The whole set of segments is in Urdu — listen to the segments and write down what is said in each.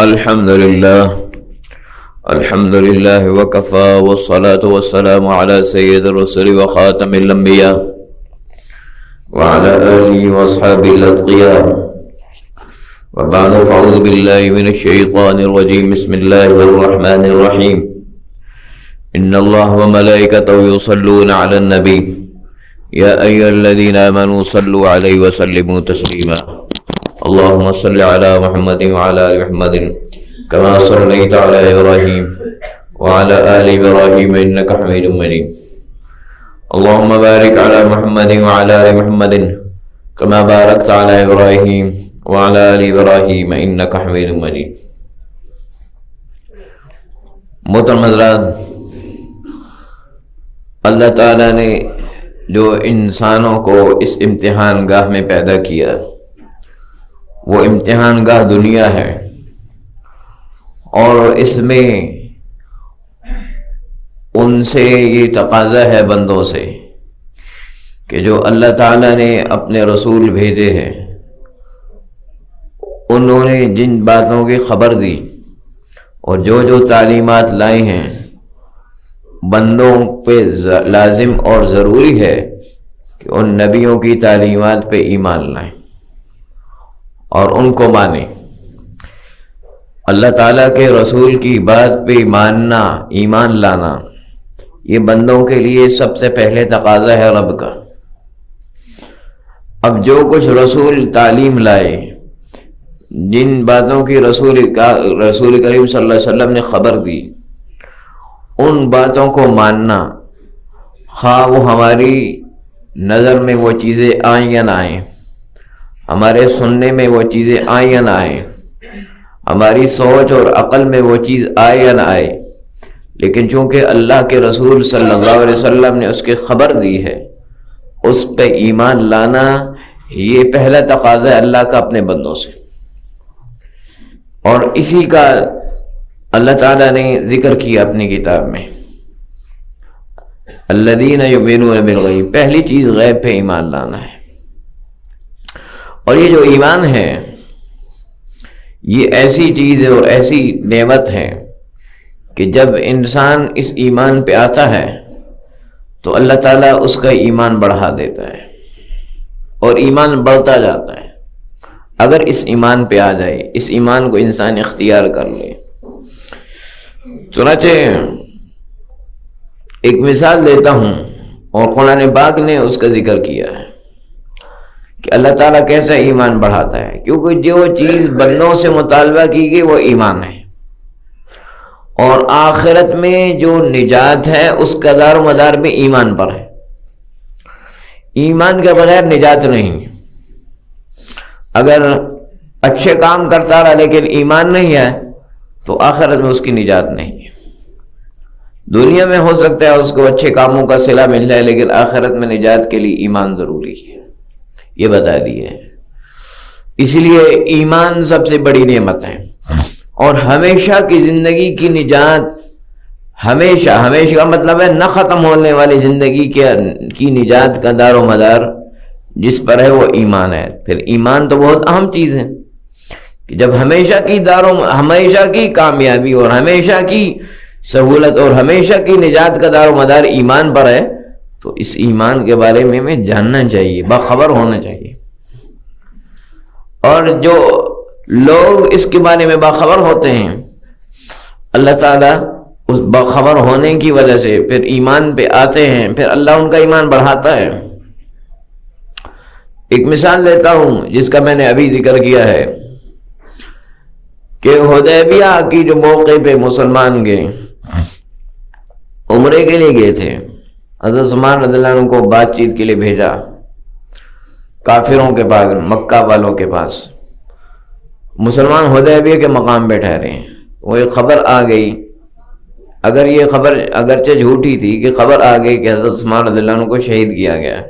الحمد لله وكفى والصلاة والسلام على سيد الرسل وخاتم الأنبياء وعلى آله وأصحابه الأتقياء وبعد فأعوذ بالله من الشيطان الرجيم بسم الله الرحمن الرحيم إن الله وملائكته يصلون على النبي يا أيها الذين آمنوا صلوا عليه وسلموا تسليما اللهم صل على محمد وعلى آل محمد كما صليت على إبراهيم وعلى آل إبراهيم إنك حميد مجيد اللهم بارك على محمد وعلى آل محمد كما باركت على إبراهيم وعلى آل إبراهيم إنك حميد مجيد. محترم حضرات، اللہ تعالیٰ نے جو انسانوں کو اس امتحان گاہ میں پیدا کیا وہ امتحان گاہ دنیا ہے، اور اس میں ان سے یہ تقاضا ہے بندوں سے کہ جو اللہ تعالیٰ نے اپنے رسول بھیجے ہیں انہوں نے جن باتوں کی خبر دی اور جو تعلیمات لائی ہیں بندوں پہ لازم اور ضروری ہے کہ ان نبیوں کی تعلیمات پہ ایمان لائیں اور ان کو مانیں۔ اللہ تعالیٰ کے رسول کی بات پہ ماننا، ایمان لانا، یہ بندوں کے لیے سب سے پہلے تقاضا ہے رب کا۔ اب جو کچھ رسول تعلیم لائے، جن باتوں کی رسول کریم صلی اللہ علیہ وسلم نے خبر دی، ان باتوں کو ماننا، خواہ وہ ہماری نظر میں وہ چیزیں آئیں یا نہ آئیں، ہمارے سننے میں وہ چیزیں آئیں یا نہ آئیں، ہماری سوچ اور عقل میں وہ چیز آئے یا نہ آئے، لیکن چونکہ اللہ کے رسول صلی اللہ علیہ وسلم نے اس کی خبر دی ہے، اس پہ ایمان لانا یہ پہلا تقاضا ہے اللہ کا اپنے بندوں سے۔ اور اسی کا اللہ تعالیٰ نے ذکر کیا اپنی کتاب میں، الذین یؤمنون بالغیب، پہلی چیز غیب پہ ایمان لانا ہے۔ اور یہ جو ایمان ہے یہ ایسی چیز ہے اور ایسی نعمت ہے کہ جب انسان اس ایمان پہ آتا ہے تو اللہ تعالیٰ اس کا ایمان بڑھا دیتا ہے اور ایمان بڑھتا جاتا ہے اگر اس ایمان پہ آ جائے، اس ایمان کو انسان اختیار کر لے۔ چنانچہ ایک مثال دیتا ہوں، اور قرآن پاک نے اس کا ذکر کیا ہے کہ اللہ تعالیٰ کیسا ایمان بڑھاتا ہے، کیونکہ جو چیز بندوں سے مطالبہ کی گئی وہ ایمان ہے، اور آخرت میں جو نجات ہے اس کا دار و مدار بھی ایمان پر ہے۔ ایمان کے بغیر نجات نہیں۔ اگر اچھے کام کرتا رہا لیکن ایمان نہیں ہے تو آخرت میں اس کی نجات نہیں ہے۔ دنیا میں ہو سکتا ہے اس کو اچھے کاموں کا صلہ مل جائے، لیکن آخرت میں نجات کے لیے ایمان ضروری ہے، یہ بتا دیے۔ اس لیے ایمان سب سے بڑی نعمت ہے، اور ہمیشہ کی زندگی کی نجات، ہمیشہ کا مطلب ہے نہ ختم ہونے والی زندگی کی نجات کا دار و مدار جس پر ہے وہ ایمان ہے۔ پھر ایمان تو بہت اہم چیز ہے کہ جب ہمیشہ کی کامیابی اور ہمیشہ کی سہولت اور ہمیشہ کی نجات کا دار و مدار ایمان پر ہے تو اس ایمان کے بارے میں ہمیں جاننا چاہیے، باخبر ہونا چاہیے۔ اور جو لوگ اس کے بارے میں باخبر ہوتے ہیں، اللہ تعالیٰ اس باخبر ہونے کی وجہ سے پھر ایمان پہ آتے ہیں، پھر اللہ ان کا ایمان بڑھاتا ہے۔ ایک مثال دیتا ہوں جس کا میں نے ابھی ذکر کیا ہے کہ حدیبیہ کی جو موقع پہ مسلمان گئے، عمرے کے لیے گئے تھے، حضرت عثمان رضی اللہ عنہ کو بات چیت کے لیے بھیجا کافروں کے پاس، مکہ والوں کے پاس۔ مسلمان حدیبیہ کے مقام پہ ٹھہرے ہیں، وہ ایک خبر آ گئی، اگر یہ خبر اگرچہ جھوٹی تھی کہ خبر آ گئی کہ حضرت عثمان رضی اللہ عنہ کو شہید کیا گیا۔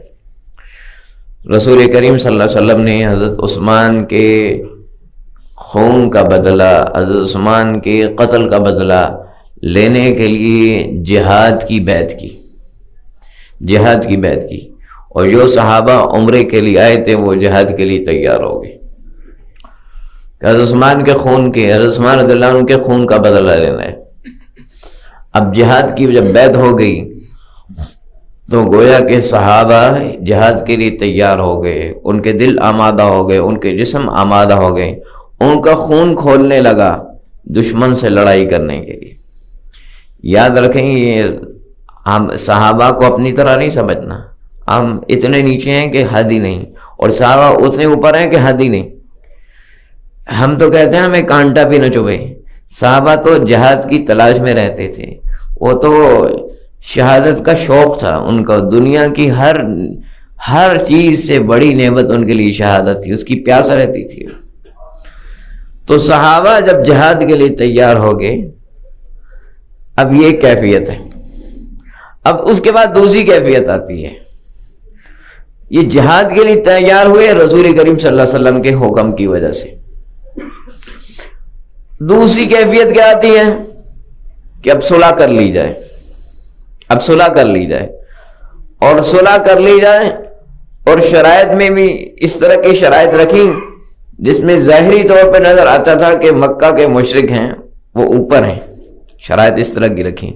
رسول کریم صلی اللہ علیہ وسلم نے حضرت عثمان کے خون کا بدلہ، حضرت عثمان کے قتل کا بدلہ لینے کے لیے جہاد کی بیعت کی، اور جو صحابہ عمرے کے لیے آئے تھے وہ جہاد کے لیے تیار ہو گئے۔ کہ حضرت عثمان کے خون کے، حضرت عثمان رضی اللہ عنہ کے خون کا بدلہ لینا ہے۔ اب جہاد کی جب بیعت ہو گئی تو گویا کہ صحابہ جہاد کے لیے تیار ہو گئے، ان کے دل آمادہ ہو گئے، ان کے جسم آمادہ ہو گئے، ان کا خون کھولنے لگا دشمن سے لڑائی کرنے کے لیے۔ یاد رکھیں یہ ہم صحابہ کو اپنی طرح نہیں سمجھنا، ہم اتنے نیچے ہیں کہ حد ہی نہیں، اور صحابہ اتنے اوپر ہیں کہ حد ہی نہیں۔ ہم تو کہتے ہیں ہمیں کانٹا بھی نہ چبھے، صحابہ تو جہاد کی تلاش میں رہتے تھے، وہ تو شہادت کا شوق تھا ان کا، دنیا کی ہر چیز سے بڑی نعمت ان کے لیے شہادت تھی، اس کی پیاس رہتی تھی۔ تو صحابہ جب جہاد کے لیے تیار ہو گئے، اب یہ کیفیت ہے۔ اب اس کے بعد دوسری کیفیت آتی ہے، یہ جہاد کے لیے تیار ہوئے رسول کریم صلی اللہ علیہ وسلم کے حکم کی وجہ سے۔ دوسری کیفیت کیا آتی ہے کہ اب صلح کر لی جائے، اب صلح کر لی جائے، اور صلح کر لی جائے، اور شرائط میں بھی اس طرح کی شرائط رکھی جس میں ظاہری طور پہ نظر آتا تھا کہ مکہ کے مشرک ہیں وہ اوپر ہیں، شرائط اس طرح کی رکھی،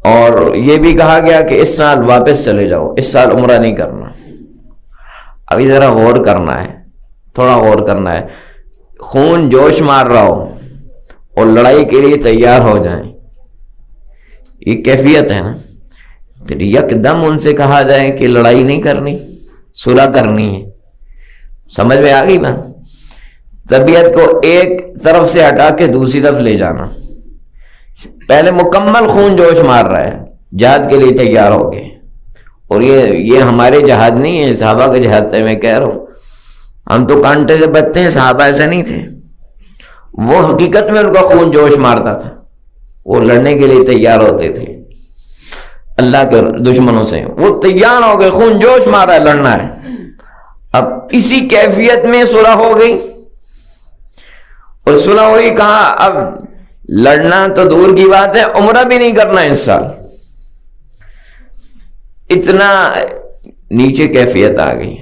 اور یہ بھی کہا گیا کہ اس سال واپس چلے جاؤ، اس سال عمرہ نہیں کرنا۔ ابھی ذرا غور کرنا ہے، تھوڑا غور کرنا ہے، خون جوش مار رہا ہو اور لڑائی کے لیے تیار ہو جائیں، یہ کیفیت ہے نا۔ پھر یکدم ان سے کہا جائے کہ لڑائی نہیں کرنی، صلح کرنی ہے، سمجھ میں آ گئی نا؟ طبیعت کو ایک طرف سے ہٹا کے دوسری طرف لے جانا۔ پہلے مکمل خون جوش مار رہا ہے، جہاد کے لیے تیار ہو گئے، اور یہ ہمارے جہاد نہیں ہے، صحابہ کا جہاد ہے، میں کہہ رہا ہوں۔ ہم تو کانٹے سے بچتے ہیں، صحابہ ایسے نہیں تھے، وہ حقیقت میں ان کا خون جوش مارتا تھا، وہ لڑنے کے لیے تیار ہوتے تھے اللہ کے دشمنوں سے، وہ تیار ہو گئے، خون جوش مارا ہے، لڑنا ہے۔ اب اسی کیفیت میں صلح ہو گئی، اور صلح ہوئی، کہا اب لڑنا تو دور کی بات ہے، عمرہ بھی نہیں کرنا اس سال۔ اتنا نیچے کیفیت آ گئی۔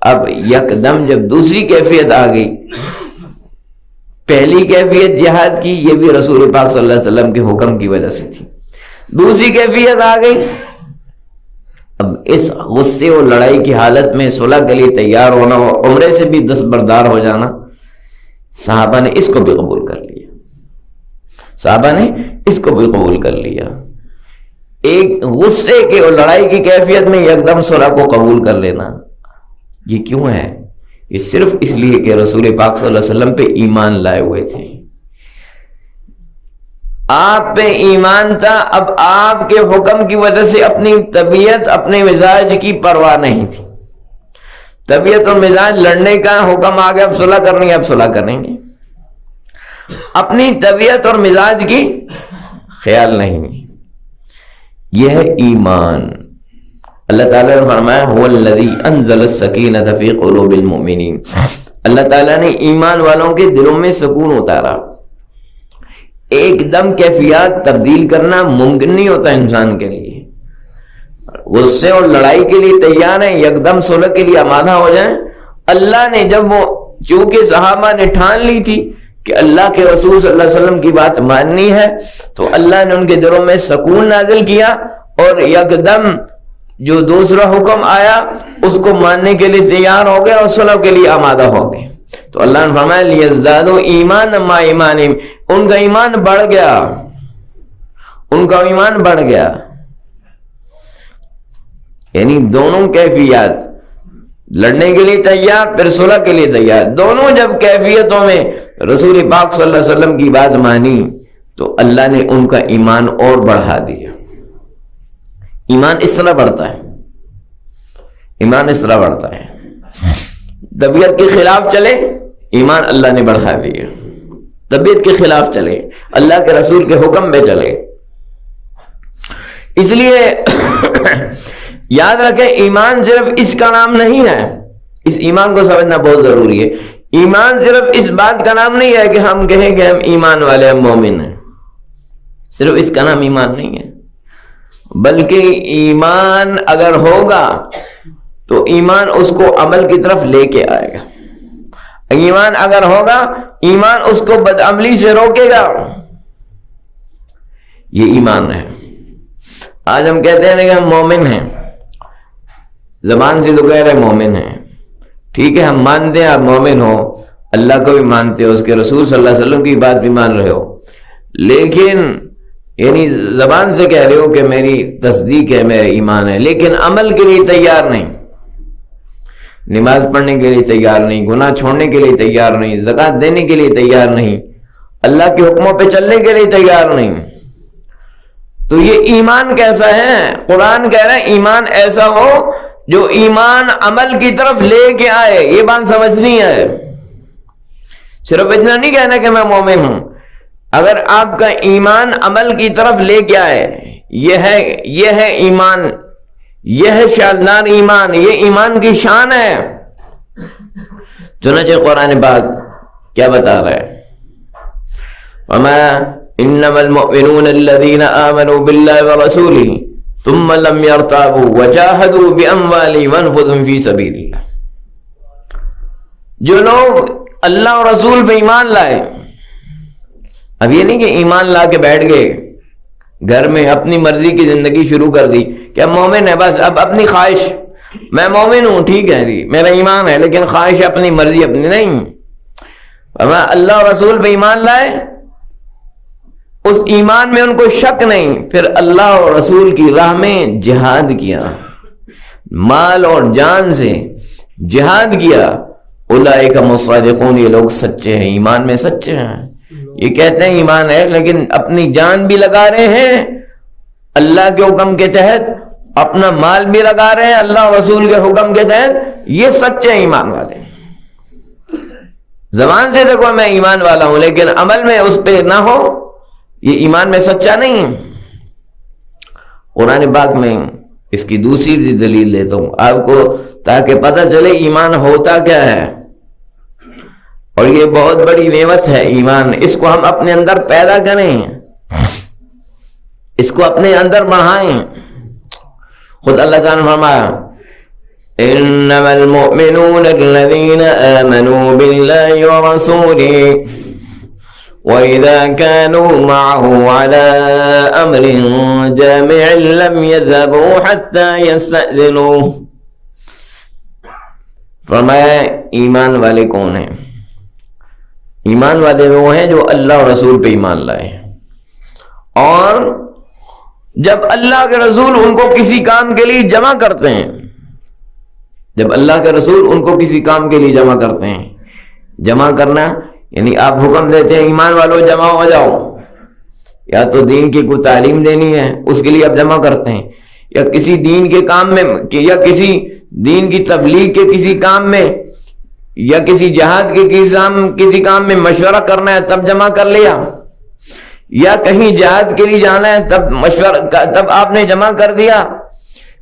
اب یکدم جب دوسری کیفیت آ گئی، پہلی کیفیت جہاد کی، یہ بھی رسول پاک صلی اللہ علیہ وسلم کے حکم کی وجہ سے تھی، دوسری کیفیت آ گئی، اب اس غصے اور لڑائی کی حالت میں صلح کے لیے تیار ہونا، اور عمرے سے بھی دستبردار ہو جانا، صحابہ نے اس کو بھی قبول کر لیا، صحابہ نے اس کو بھی قبول کر لیا۔ ایک غصے کے اور لڑائی کی کیفیت میں یکدم صلح کو قبول کر لینا، یہ کیوں ہے؟ یہ صرف اس لیے کہ رسول پاک صلی اللہ علیہ وسلم پہ ایمان لائے ہوئے تھے، آپ پہ ایمان تھا، اب آپ کے حکم کی وجہ سے اپنی طبیعت، اپنے مزاج کی پرواہ نہیں تھی، طبیعت اور مزاج لڑنے کا حکم آ گیا، اب صلح کرنی ہے، اب صلح کریں گے، اپنی طبیعت اور مزاج کی خیال نہیں۔ یہ ہے ایمان۔ اللہ تعالیٰ نے فرمایا هو الذی انزل السکینۃ فی قلوب المؤمنین، اللہ تعالیٰ نے ایمان والوں کے دلوں میں سکون اتارا۔ ایک دم کیفیات تبدیل کرنا ممکن نہیں ہوتا انسان کے لیے، غصے اور لڑائی کے لیے تیار ہیں، یکدم صلح کے لیے آمادہ ہو جائیں۔ اللہ نے جب وہ، چونکہ صحابہ نے ٹھان لی تھی کہ اللہ کے رسول صلی اللہ علیہ وسلم کی بات ماننی ہے، تو اللہ نے ان کے دلوں میں سکون نازل کیا، اور یکدم جو دوسرا حکم آیا اس کو ماننے کے لیے تیار ہو گئے اور صلح کے لیے آمادہ ہو گئے۔ تو اللہ نے فرمایا لیزدادوا ایمانا مع ایمانہم، ان کا ایمان بڑھ گیا، ان کا ایمان بڑھ گیا۔ یعنی دونوں کیفیات، لڑنے کے لیے تیار، پھر صلح کے لیے تیار، دونوں جب کیفیتوں میں رسول پاک صلی اللہ علیہ وسلم کی بات مانی تو اللہ نے ان کا ایمان اور بڑھا دیا۔ ایمان اس طرح بڑھتا ہے، ایمان اس طرح بڑھتا ہے، طبیعت کے خلاف چلے ایمان اللہ نے بڑھا دیا، طبیعت کے خلاف چلے اللہ کے رسول کے حکم پہ چلے۔ اس لیے یاد رکھیں ایمان صرف اس کا نام نہیں ہے، اس ایمان کو سمجھنا بہت ضروری ہے۔ ایمان صرف اس بات کا نام نہیں ہے کہ ہم کہیں کہ ہم ایمان والے، ہم مومن ہیں، صرف اس کا نام ایمان نہیں ہے، بلکہ ایمان اگر ہوگا تو ایمان اس کو عمل کی طرف لے کے آئے گا۔ ایمان اگر ہوگا ایمان اس کو بدعملی سے روکے گا. یہ ایمان ہے. آج ہم کہتے ہیں کہ ہم مومن ہیں, زبان سے تو کہہ رہے مومن ہیں, ٹھیک ہے ہم مانتے ہیں آپ مومن ہو, اللہ کو بھی مانتے ہو, اس کے رسول صلی اللہ علیہ وسلم کی بات بھی مان رہے ہو, لیکن یعنی زبان سے کہہ رہے ہو کہ میری تصدیق ہے, میرا ایمان ہے, لیکن عمل کے لیے تیار نہیں, نماز پڑھنے کے لیے تیار نہیں, گناہ چھوڑنے کے لیے تیار نہیں, زکوٰۃ دینے کے لیے تیار نہیں, اللہ کے حکموں پہ چلنے کے لیے تیار نہیں. تو یہ ایمان کیسا ہے؟ قرآن کہہ رہا ہے ایمان ایسا ہو جو ایمان عمل کی طرف لے کے آئے. یہ بات سمجھنی ہے, صرف اتنا نہیں کہنا کہ میں مومن ہوں. اگر آپ کا ایمان عمل کی طرف لے کے آئے, یہ ہے ایمان, یہ ہے شاندار ایمان, یہ ایمان کی شان ہے. چنانچہ قرآن پاک کیا بتا رہا ہے؟ وما انما المؤمنون الذين آمنوا بالله ورسوله ثم لم يرتابوا وجاهدوا باموالهم وانفسهم في سبيل الله. جو لوگ اللہ اور رسول پہ ایمان لائے, اب یہ نہیں کہ ایمان لا کے بیٹھ گئے گھر میں اپنی مرضی کی زندگی شروع کر دی کہ مومن ہے بس, اب اپنی خواہش, میں مومن ہوں ٹھیک ہے جی میرا ایمان ہے لیکن خواہش اپنی مرضی اپنی نہیں. اللہ اور رسول پہ ایمان لائے, اس ایمان میں ان کو شک نہیں, پھر اللہ اور رسول کی راہ میں جہاد کیا, مال اور جان سے جہاد کیا. اولئک هم الصادقون, یہ لوگ سچے ہیں, ایمان میں سچے ہیں. یہ کہتے ہیں ایمان ہے لیکن اپنی جان بھی لگا رہے ہیں اللہ کے حکم کے تحت, اپنا مال بھی لگا رہے ہیں اللہ اور رسول کے حکم کے تحت. یہ سچے ایمان والے. زبان سے دیکھو میں ایمان والا ہوں لیکن عمل میں اس پہ نہ ہو, یہ ایمان میں سچا نہیں. قرآن پاک میں اس کی دوسری دلیل دیتا ہوں آپ کو تاکہ پتہ چلے ایمان ہوتا کیا ہے. اور یہ بہت بڑی نعمت ہے ایمان, اس کو ہم اپنے اندر پیدا کریں, اس کو اپنے اندر بڑھائیں. خود اللہ تعالیٰ نے فرمایا انما المؤمنون الذين آمنوا بالله ورسوله وإذا كانوا معه على أمر جامع لم يذهبوا حتى يستأذنوه. فرمایا ایمان والے کون ہیں؟ ایمان والے وہ ہیں جو اللہ اور رسول پہ ایمان لائے, اور جب اللہ کے رسول ان کو کسی کام کے لیے جمع کرتے ہیں, جب اللہ کے رسول ان کو کسی کام کے لیے جمع کرتے ہیں, جمع کرنا یعنی آپ حکم دیتے ہیں ایمان والوں جمع ہو جاؤ, یا تو دین کی کوئی تعلیم دینی ہے اس کے لیے آپ جمع کرتے ہیں, یا کسی دین کے کام میں, یا کسی دین کی تبلیغ کے کسی کام میں, یا کسی جہاد کے کسی کام میں مشورہ کرنا ہے تب جمع کر لیا, یا کہیں جہاد کے لیے جانا ہے تب مشورہ, تب آپ نے جمع کر دیا,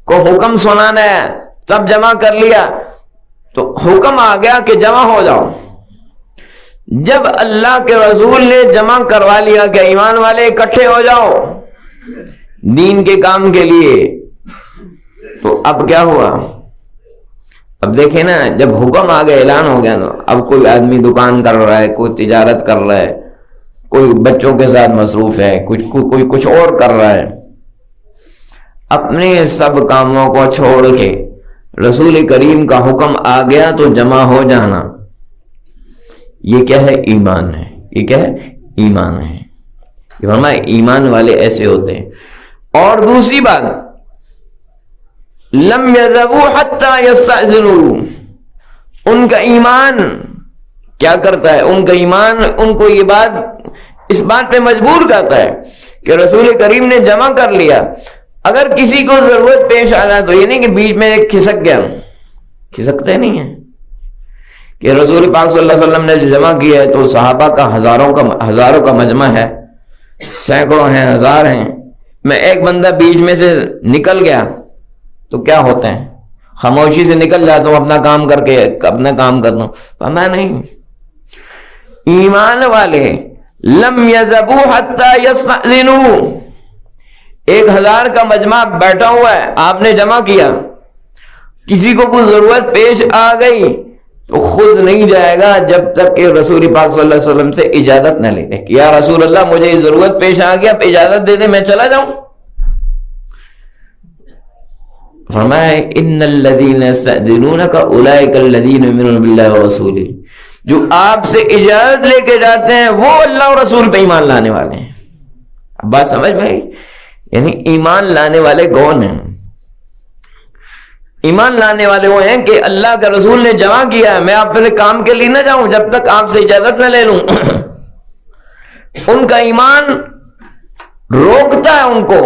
کو حکم سنانا ہے تب جمع کر لیا. تو حکم آ گیا کہ جمع ہو جاؤ. جب اللہ کے رسول نے جمع کروا لیا کہ ایمان والے اکٹھے ہو جاؤ دین کے کام کے لیے, تو اب کیا ہوا؟ اب دیکھیں نا, جب حکم آ گیا, اعلان ہو گیا, تو اب کوئی آدمی دکان کر رہا ہے, کوئی تجارت کر رہا ہے, کوئی بچوں کے ساتھ مصروف ہے, کوئی کچھ اور کر رہا ہے. اپنے سب کاموں کو چھوڑ کے رسول کریم کا حکم آ گیا تو جمع ہو جانا. یہ کیا ہے؟ ایمان ہے. یہ کیا ہے؟ ایمان ہے. یہ فرمایا ایمان والے ایسے ہوتے ہیں. اور دوسری بات, لم یذبوا حتی یستأذنوا, ان کا ایمان کیا کرتا ہے؟ ان کا ایمان ان کو یہ بات اس بات پہ مجبور کرتا ہے کہ رسول کریم نے جمع کر لیا, اگر کسی کو ضرورت پیش آ جائے تو یہ نہیں کہ بیچ میں کھسک گیا, کھسکتے نہیں ہیں کہ رسول پاک صلی اللہ علیہ وسلم نے جو جمع کیا ہے تو صحابہ کا ہزاروں کا مجمع ہے, سینکڑوں ہیں, ہزار ہیں, میں ایک بندہ بیچ میں سے نکل گیا تو کیا ہوتے ہیں؟ خاموشی سے نکل جاتا ہوں, اپنا کام کر کے اپنا کام کرتا ہوں. میں نہیں. ایمان والے لم یذبوا حتی یستأذنوا, 1000 کا مجمع بیٹھا ہوا ہے, آپ نے جمع کیا, کسی کو کوئی ضرورت پیش آ گئی تو خود نہیں جائے گا جب تک کہ رسول پاک صلی اللہ علیہ وسلم سے اجازت نہ لے لے کہ یا رسول اللہ مجھے ضرورت پیش آ گیا، اب اجازت دے دے میں چلا جاؤں۔ فرمایا ان الذین یستأذنونک اولئک الذین یؤمنون باللہ ورسولہ، جو آپ سے اجازت لے کے جاتے ہیں وہ اللہ اور رسول پہ ایمان لانے والے ہیں۔ اب بات سمجھ بھائی، یعنی ایمان لانے والے کون ہیں؟ ایمان لانے والے وہ ہیں کہ اللہ کا رسول نے جمع کیا ہے، میں آپ پہلے کام کے لیے نہ جاؤں جب تک آپ سے اجازت نہ لے لوں۔ ان کا ایمان روکتا ہے ان کو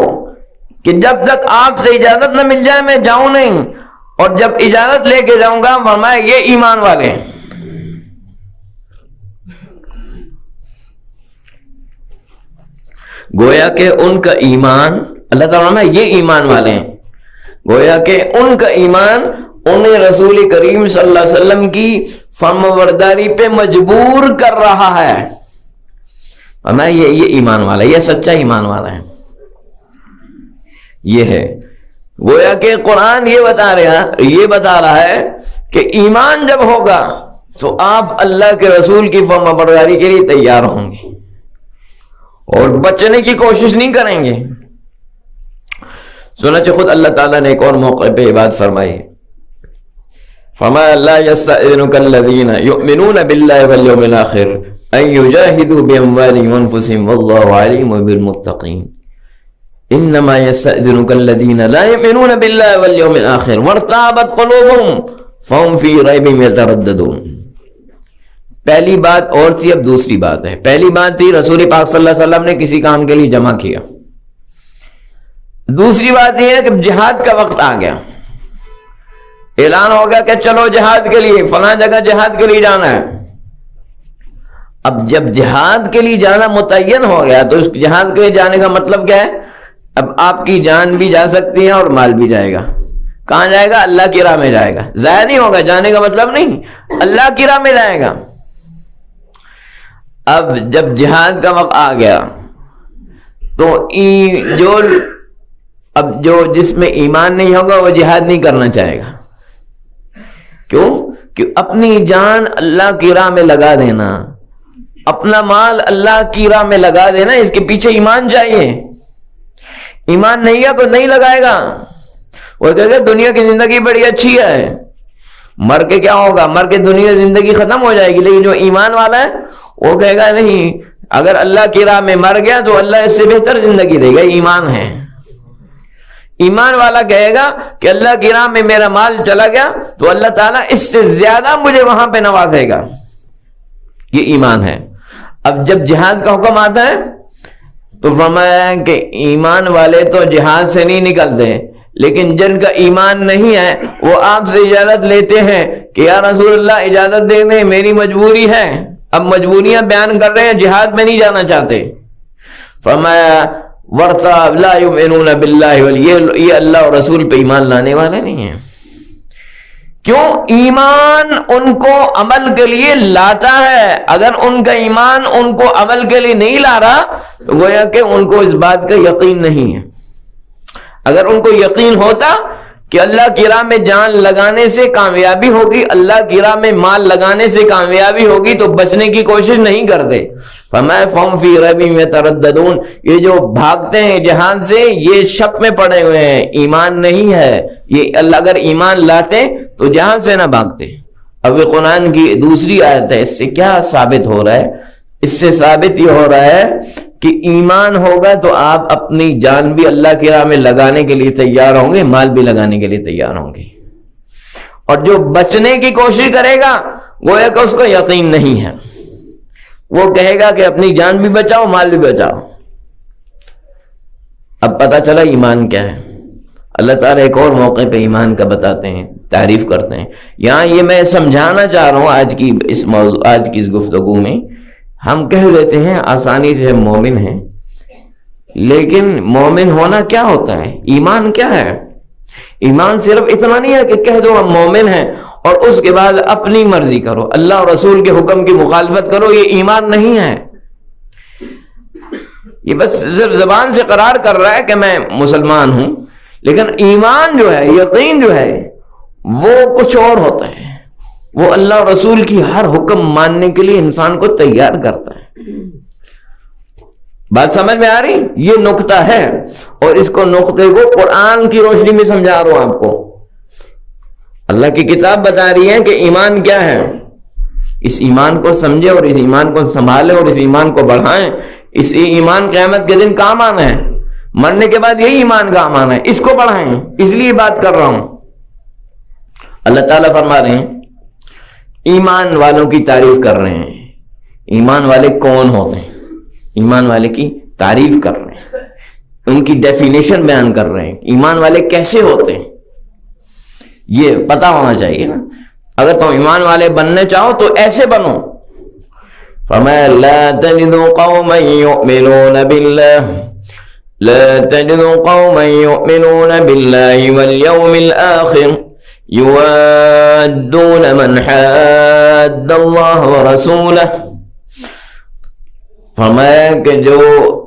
کہ جب تک آپ سے اجازت نہ مل جائے میں جاؤں نہیں، اور جب اجازت لے کے جاؤں گا فرمایا یہ ایمان والے ہیں۔ گویا کہ ان کا ایمان، اللہ تعالیٰ میں یہ ایمان والے ہیں، گویا کہ ان کا ایمان انہیں رسول کریم صلی اللہ علیہ وسلم کی فرمانبرداری پہ مجبور کر رہا ہے۔ فرمایا یہ ایمان والا ہے، یہ سچا ایمان والا ہے۔ یہ ہے گویا کہ قرآن یہ بتا رہا ہے کہ ایمان جب ہوگا تو آپ اللہ کے رسول کی فرمانبرداری کے لیے تیار ہوں گے اور بچنے کی کوشش نہیں کریں گے۔ چنانچہ خود اللہ تعالیٰ نے ایک اور موقع پہ یہ بات فرمائی، فرمایا لا یستأذنک الذین یؤمنون باللہ والیوم الآخر ان یجاہدوا باموالہم وانفسہم واللہ علیم بالمتقین انما یستأذنک الذین لا یؤمنون باللہ والیوم الآخر وارتابت قلوبہم فہم فی ریبہم یترددون۔ پہلی بات اور تھی، اب دوسری بات ہے۔ پہلی بات تھی رسول پاک صلی اللہ علیہ وسلم نے کسی کام کے لیے جمع کیا، دوسری بات یہ ہے کہ جہاد کا وقت آ گیا، اعلان ہو گیا کہ چلو جہاد کے لیے فلاں جگہ جہاد کے لیے جانا ہے۔ اب جب جہاد کے لیے جانا متعین ہو گیا تو اس جہاد کے لیے جانے کا مطلب کیا ہے؟ اب آپ کی جان بھی جا سکتی ہے اور مال بھی جائے گا۔ کہاں جائے گا؟ اللہ کی راہ میں جائے گا، ضائع نہیں ہوگا، جانے کا مطلب نہیں، اللہ کی راہ میں جائے گا۔ اب جب جہاد کا وقت آ گیا تو جو جس میں ایمان نہیں ہوگا وہ جہاد نہیں کرنا چاہے گا۔ کیوں؟ کہ اپنی جان اللہ کی راہ میں لگا دینا، اپنا مال اللہ کی راہ میں لگا دینا، اس کے پیچھے ایمان چاہیے۔ ایمان نہیں ہے تو نہیں لگائے گا، وہ کہے گا دنیا کی زندگی بڑی اچھی ہے، مر کے کیا ہوگا؟ مر کے دنیا زندگی ختم ہو جائے گی۔ لیکن جو ایمان والا ہے وہ کہے گا نہیں، اگر اللہ کی راہ میں مر گیا تو اللہ اس سے بہتر زندگی دے گا، ایمان ہے۔ ایمان والا کہے گا کہ اللہ کی راہ میں میرا مال چلا گیا تو اللہ تعالیٰ اس سے زیادہ مجھے وہاں پہ نوازے گا، یہ ایمان ہے۔ اب جب جہاد کا حکم آتا ہے تو فرمایا کہ ایمان والے تو جہاد سے نہیں نکلتے، لیکن جن کا ایمان نہیں ہے وہ آپ سے اجازت لیتے ہیں کہ یا رسول اللہ اجازت دے دیں، میری مجبوری ہے۔ اب مجبوریاں بیان کر رہے ہیں، جہاد میں نہیں جانا چاہتے۔ فرمایا وَارْتَابَ لَا يُؤْمِنُونَ بِاللَّهِ، یہ اللہ اور رسول پہ ایمان لانے والے نہیں ہیں۔ کیوں؟ ایمان ان کو عمل کے لیے لاتا ہے۔ اگر ان کا ایمان ان کو عمل کے لیے نہیں لا رہا تو گویا کہ ان کو اس بات کا یقین نہیں ہے۔ اگر ان کو یقین ہوتا کہ اللہ کی راہ میں جان لگانے سے کامیابی ہوگی، اللہ کی راہ میں مال لگانے سے کامیابی ہوگی تو بچنے کی کوشش نہیں کرتے۔ فرمایا فَهُمْ فِي رَيْبِهِمْ يَتَرَدَّدُونَ، یہ جو بھاگتے ہیں جہان سے یہ شک میں پڑے ہوئے ہیں، ایمان نہیں ہے۔ یہ اللہ اگر ایمان لاتے تو جہان سے نہ بھاگتے۔ اب یہ قرآن کی دوسری آیت ہے، اس سے کیا ثابت ہو رہا ہے؟ اس سے ثابت یہ ہو رہا ہے کہ ایمان ہوگا تو آپ اپنی جان بھی اللہ کی راہ میں لگانے کے لیے تیار ہوں گے، مال بھی لگانے کے لیے تیار ہوں گے۔ اور جو بچنے کی کوشش کرے گا گویا کہ اس کو یقین نہیں ہے، وہ کہے گا کہ اپنی جان بھی بچاؤ مال بھی بچاؤ۔ اب پتہ چلا ایمان کیا ہے۔ اللہ تعالیٰ ایک اور موقع پہ ایمان کا بتاتے ہیں، تعریف کرتے ہیں۔ یہاں یہ میں سمجھانا چاہ رہا ہوں آج کی اس گفتگو میں، ہم کہہ دیتے ہیں آسانی سے ہم مومن ہیں، لیکن مومن ہونا کیا ہوتا ہے؟ ایمان کیا ہے؟ ایمان صرف اتنا نہیں ہے کہ کہہ دو ہم مومن ہیں اور اس کے بعد اپنی مرضی کرو، اللہ اور رسول کے حکم کی مخالفت کرو، یہ ایمان نہیں ہے۔ یہ بس صرف زبان سے قرار کر رہا ہے کہ میں مسلمان ہوں، لیکن ایمان جو ہے، یقین جو ہے، وہ کچھ اور ہوتا ہے۔ وہ اللہ اور رسول کی ہر حکم ماننے کے لیے انسان کو تیار کرتا ہے. بات سمجھ میں آ رہی؟ یہ نقطہ ہے، اور اس کو نقطے کو قرآن کی روشنی میں سمجھا رہا ہوں آپ کو. اللہ کی کتاب بتا رہی ہے کہ ایمان کیا ہے. اس ایمان کو سمجھے اور اس ایمان کو سنبھالے اور اس ایمان کو بڑھائیں. اس ایمان قیامت کے دن کام آنا ہے، مرنے کے بعد یہی ایمان کام آنا ہے. اس کو بڑھائیں، اس لیے بات کر رہا ہوں. اللہ تعالیٰ فرما رہے ہیں ایمان والوں کی تعریف کر رہے ہیں. ایمان والے کون ہوتے ہیں؟ ایمان والے کی تعریف کر رہے ہیں، ان کی ڈیفینیشن بیان کر رہے ہیں. ایمان والے کیسے ہوتے ہیں یہ پتا ہونا چاہیے نا. اگر تم ایمان والے بننے چاہو تو ایسے بنو. فرمایا لا تجد قوما يؤمنون بالله لا تجد قوما يؤمنون بالله واليوم الآخر يوادون من حاد الله ورسوله. فرمایا کہ جو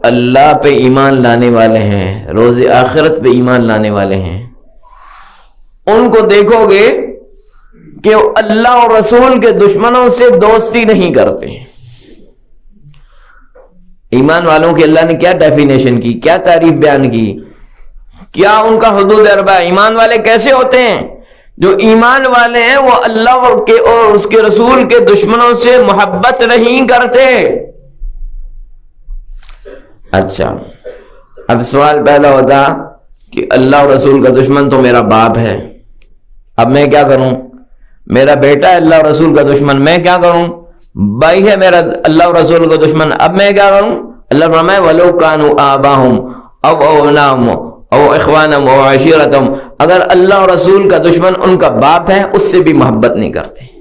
اللہ پہ ایمان لانے والے ہیں، روز آخرت پہ ایمان لانے والے ہیں، ان کو دیکھو گے کہ وہ اللہ اور رسول کے دشمنوں سے دوستی نہیں کرتے. ایمان والوں کی اللہ نے کیا ڈیفینیشن کی، کیا تعریف بیان کی، کیا ان کا حدود اربع. ایمان والے کیسے ہوتے ہیں؟ جو ایمان والے ہیں وہ اللہ اور اس کے رسول کے دشمنوں سے محبت نہیں کرتے. اچھا، اب سوال پیدا ہوتا کہ اللہ اور رسول کا دشمن تو میرا باپ ہے، اب میں کیا کروں؟ میرا بیٹا ہے اللہ اور رسول کا دشمن، میں کیا کروں؟ بھائی ہے میرا اللہ اور رسول کا دشمن، اب میں کیا کروں؟ اللہ فرمائے وَلَوْ كَانُوا آبَاهُمْ أَوْ أَبْنَاءَهُمْ أَوْ إِخْوَانَهُمْ أَوْ عَشِيرَتَهُمْ. اگر اللہ اور رسول کا دشمن ان کا باپ ہے اس سے بھی محبت نہیں کرتے.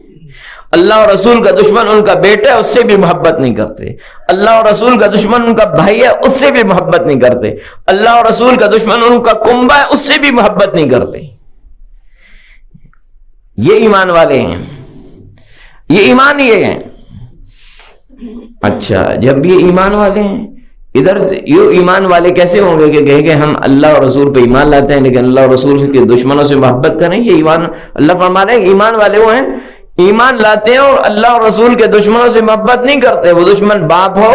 اللہ اور رسول کا دشمن ان کا بیٹا ہے اس سے بھی محبت نہیں کرتے. اللہ اور رسول کا دشمن ان کا بھائی ہے اس سے بھی محبت نہیں کرتے. اللہ اور رسول کا دشمن ان کا کنبا ہے اس سے بھی محبت نہیں کرتے. یہ ایمان والے ہیں، یہ ایمان یہ ہے. اچھا، جب یہ ایمان والے ہیں، ادھر سے یہ ایمان والے کیسے ہوں گے کہ کہیں کہ ہم اللہ اور رسول پہ ایمان لاتے ہیں لیکن اللہ اور رسول کے دشمنوں سے محبت کریں؟ یہ ایمان، اللہ فرما رہے ہیں ایمان والے وہ ہیں ایمان لاتے ہیں اور اللہ اور رسول کے دشمنوں سے محبت نہیں کرتے. وہ دشمن باپ ہو،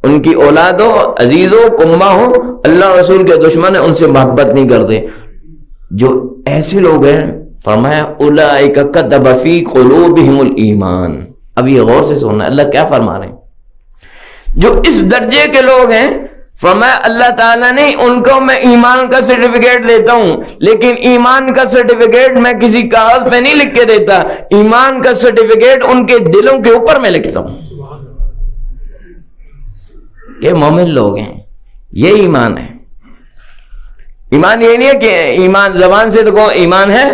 ان کی اولاد ہو، عزیز ہو، کنبا ہو، اللہ اور رسول کے دشمن ہیں ان سے محبت نہیں کرتے. جو ایسے لوگ ہیں فرمایا اولئک کتب فی قلوبہم الایمان. اب یہ غور سے سننا اللہ کیا فرما رہے ہیں. جو اس درجے کے لوگ ہیں فرمایا اللہ تعالیٰ نے ان کو میں ایمان کا سرٹیفکیٹ دیتا ہوں، لیکن ایمان کا سرٹیفکیٹ میں کسی کاغذ پہ نہیں لکھ کے دیتا. ایمان کا سرٹیفکیٹ ان کے دلوں کے اوپر میں لکھتا ہوں. یہ مومن لوگ ہیں، یہ ایمان ہے. ایمان یہ نہیں ہے کہ ایمان زبان سے تو ایمان ہے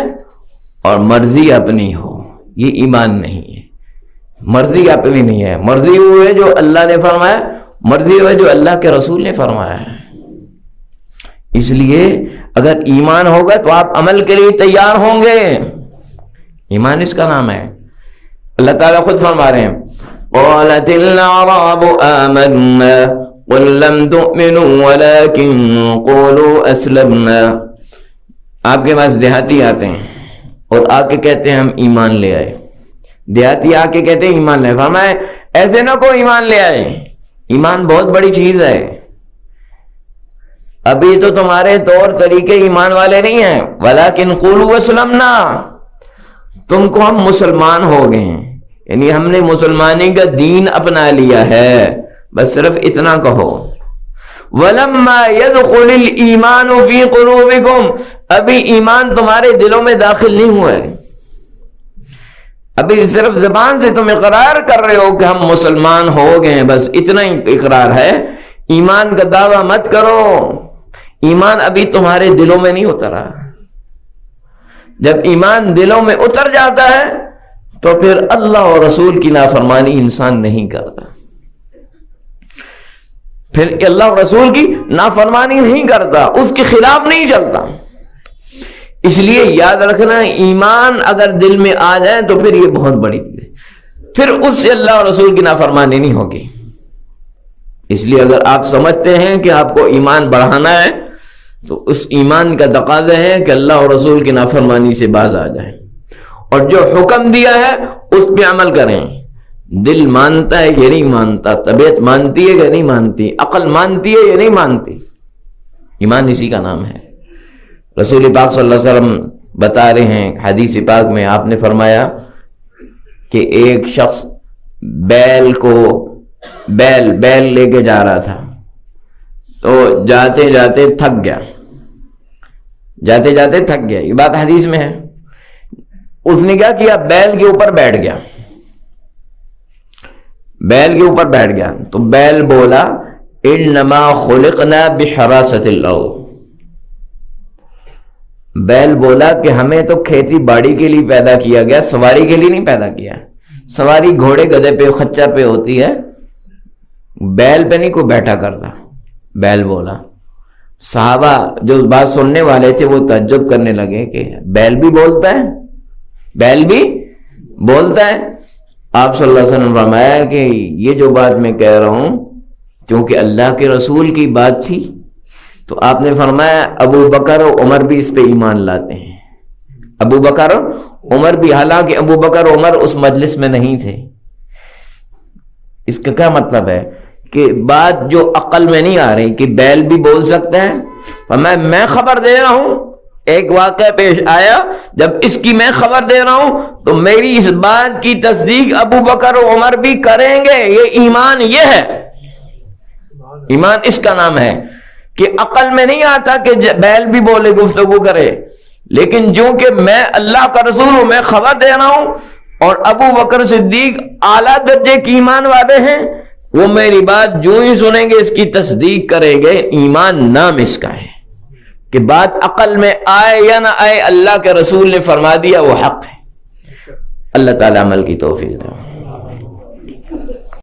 اور مرضی اپنی ہو، یہ ایمان نہیں ہے. مرضی اپنی نہیں ہے، مرضی وہ ہے جو اللہ نے فرمایا، مرضی وہ ہے جو اللہ کے رسول نے فرمایا ہے. اس لیے اگر ایمان ہوگا تو آپ عمل کے لیے تیار ہوں گے. ایمان اس کا نام ہے. اللہ تعالیٰ خود فرما رہے ہیں قالت الاعراب آمنا قل لم تؤمنوا ولكن قولوا اسلمنا. آپ کے پاس دیہاتی آتے ہیں اور آ کے کہتے ہیں ہم ایمان لے آئے. دیہاتی آ کے کہتے ہیں ایمان لے. فرمائے ایسے نہ کوئی ایمان لے آئے. ایمان بہت بڑی چیز ہے. ابھی تو تمہارے طور طریقے ایمان والے نہیں ہیں. ولیکن قولوا اسلمنا، تم کو ہم مسلمان ہو گئے ہیں، یعنی ہم نے مسلمانی کا دین اپنا لیا ہے، بس صرف اتنا کہو. وَلَمَّا يَدْخُلِ الْإِيمَانُ فِي قُلُوبِكُمْ، ابھی ایمان تمہارے دلوں میں داخل نہیں ہوا ہے. ابھی صرف زبان سے تم اقرار کر رہے ہو کہ ہم مسلمان ہو گئے، بس اتنا ہی اقرار ہے. ایمان کا دعویٰ مت کرو. ایمان ابھی تمہارے دلوں میں نہیں اترا. جب ایمان دلوں میں اتر جاتا ہے تو پھر اللہ اور رسول کی نافرمانی انسان نہیں کرتا. پھر اللہ اور رسول کی نافرمانی نہیں کرتا، اس کے خلاف نہیں چلتا. اس لیے یاد رکھنا ایمان اگر دل میں آ جائے تو پھر یہ بہت بڑی چیز ہے. پھر اس سے اللہ اور رسول کی نافرمانی نہیں ہوگی. اس لیے اگر آپ سمجھتے ہیں کہ آپ کو ایمان بڑھانا ہے تو اس ایمان کا تقاضا ہے کہ اللہ اور رسول کی نافرمانی سے باز آ جائیں. اور جو حکم دیا ہے اس پہ عمل کریں. دل مانتا ہے یہ نہیں مانتا، طبیعت مانتی ہے یا نہیں مانتی، عقل مانتی ہے یا نہیں مانتی، ایمان اسی کا نام ہے. رسول پاک صلی اللہ علیہ وسلم بتا رہے ہیں حدیث پاک میں، آپ نے فرمایا کہ ایک شخص بیل لے کے جا رہا تھا، تو جاتے جاتے تھک گیا، یہ بات حدیث میں ہے. اس نے کیا کیا؟ بیل کے اوپر بیٹھ گیا تو بیل بولا انما خلقنا بحراست اللہ. بیل بولا کہ ہمیں تو کھیتی باڑی کے لیے پیدا کیا گیا، سواری کے لیے نہیں پیدا کیا. سواری گھوڑے گدھے پہ خچر پہ ہوتی ہے، بیل پہ نہیں کوئی بیٹھا کرتا. بیل بولا. صحابہ جو بات سننے والے تھے وہ تعجب کرنے لگے کہ بیل بھی بولتا ہے. آپ صلی اللہ علیہ وسلم نے فرمایا کہ یہ جو بات میں کہہ رہا ہوں کیونکہ اللہ کے رسول کی بات تھی، تو آپ نے فرمایا ابو بکر و عمر بھی اس پہ ایمان لاتے ہیں. ابو بکر عمر بھی، حالانکہ ابو بکر عمر اس مجلس میں نہیں تھے. اس کا کیا مطلب ہے کہ بات جو عقل میں نہیں آ رہی کہ بیل بھی بول سکتا ہے. میں خبر دے رہا ہوں، ایک واقعہ پیش آیا، جب اس کی میں خبر دے رہا ہوں تو میری اس بات کی تصدیق ابو بکر و عمر بھی کریں گے. یہ ایمان یہ ہے، ایمان اس کا نام ہے کہ عقل میں نہیں آتا کہ بیل بھی بولے، گفتگو کرے. لیکن جو کہ میں اللہ کا رسول ہوں، میں خبر دے رہا ہوں، اور ابو بکر صدیق اعلیٰ درجے کی ایمان والے ہیں، وہ میری بات جو ہی سنیں گے اس کی تصدیق کریں گے. ایمان نام اس کا ہے کہ بات عقل میں آئے یا نہ آئے، اللہ کے رسول نے فرما دیا وہ حق ہے. اللہ تعالی عمل کی توفیق دے.